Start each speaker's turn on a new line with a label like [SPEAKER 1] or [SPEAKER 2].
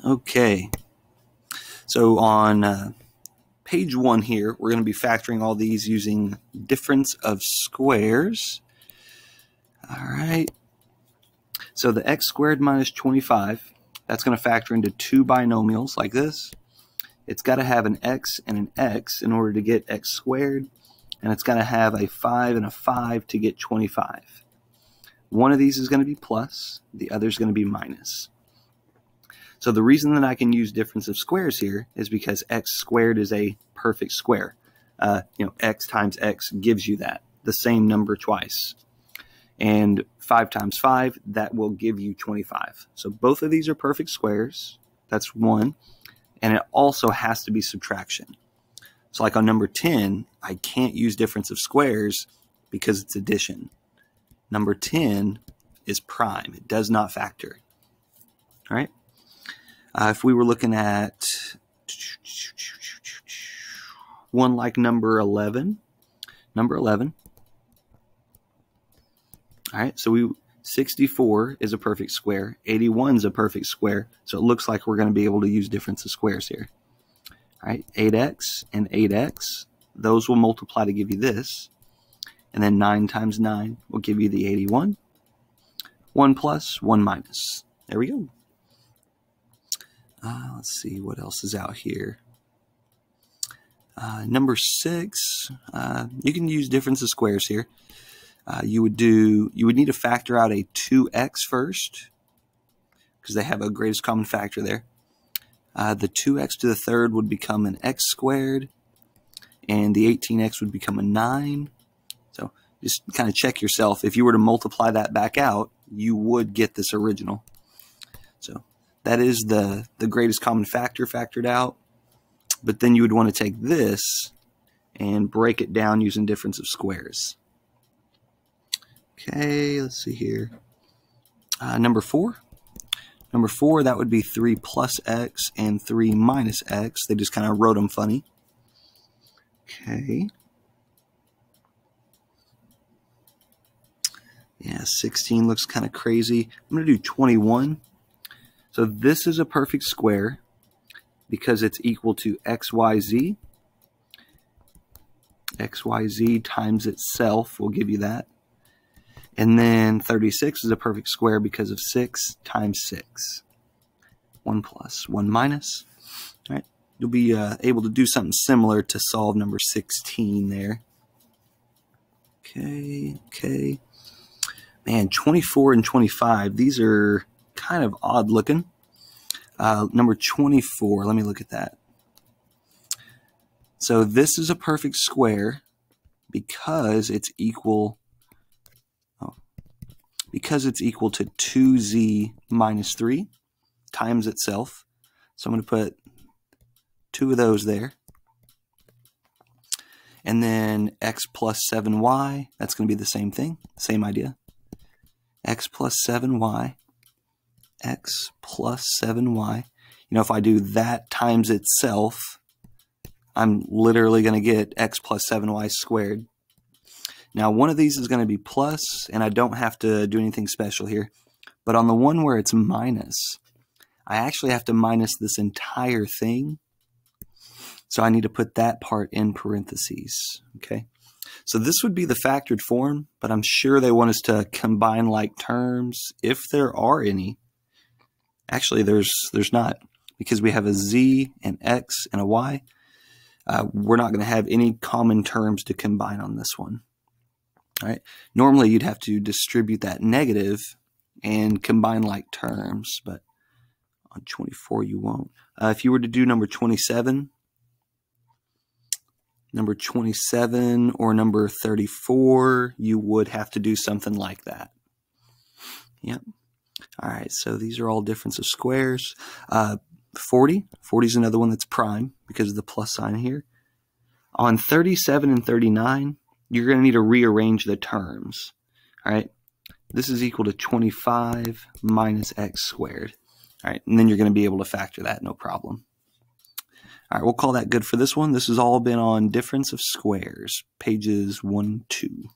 [SPEAKER 1] Okay, so on page 1 here, we're going to be factoring all these using difference of squares. All right, so the x squared minus 25, that's going to factor into two binomials like this. It's got to have an x and an x in order to get x squared, and it's got to have a 5 and a 5 to get 25. One of these is going to be plus, the other is going to be minus. So the reason that I can use difference of squares here is because x squared is a perfect square. X times x gives you that, the same number twice. And 5 times 5, that will give you 25. So both of these are perfect squares. That's one. And it also has to be subtraction. So like on number 10, I can't use difference of squares because it's addition. Number 10 is prime. It does not factor. All right. If we were looking at one like number 11. All right, so 64 is a perfect square. 81 is a perfect square. So it looks like we're going to be able to use difference of squares here. All right, 8x and 8x, those will multiply to give you this. And then 9 times 9 will give you the 81. 1 plus, 1 minus. There we go. Let's see what else is out here. Number 6, you can use difference of squares here. You would need to factor out a 2x first, because they have a greatest common factor there. The 2x to the third would become an x squared, and the 18x would become a 9. So just kind of check yourself. If you were to multiply that back out, you would get this original. So that is the greatest common factor factored out. But then you would want to take this and break it down using difference of squares. Okay, let's see here. Number 4. Number 4, that would be 3 plus x and 3 minus x. They just kind of wrote them funny. Okay. Yeah, 16 looks kind of crazy. I'm going to do 21. So this is a perfect square because it's equal to xyz. xyz times itself will give you that. And then 36 is a perfect square because of 6 times 6. 1 plus, 1 minus. All right. You'll be able to do something similar to solve number 16 there. Okay. Man, 24 and 25, these are kind of odd looking. Number 24, let me look at that. So this is a perfect square because it's equal to 2z minus 3 times itself. So I'm going to put 2 of those there. And then x plus 7y, that's going to be the same thing, same idea. X plus 7y, x plus 7y. If I do that times itself, I'm literally going to get x plus 7y squared. Now, one of these is going to be plus, and I don't have to do anything special here. But on the one where it's minus, I actually have to minus this entire thing. So I need to put that part in parentheses. Okay. So this would be the factored form, but I'm sure they want us to combine like terms, if there are any. Actually, there's not, because we have a z, an x, and a y. We're not going to have any common terms to combine on this one. All right. Normally, you'd have to distribute that negative and combine like terms, but on 24, you won't. If you were to do number 27 or number 34, you would have to do something like that. Yep. All right, so these are all difference of squares. 40 is another one that's prime because of the plus sign here. On 37 and 39, you're going to need to rearrange the terms. All right, this is equal to 25 minus x squared. All right, and then you're going to be able to factor that, no problem. All right, we'll call that good for this one. This has all been on difference of squares, pages 1, 2.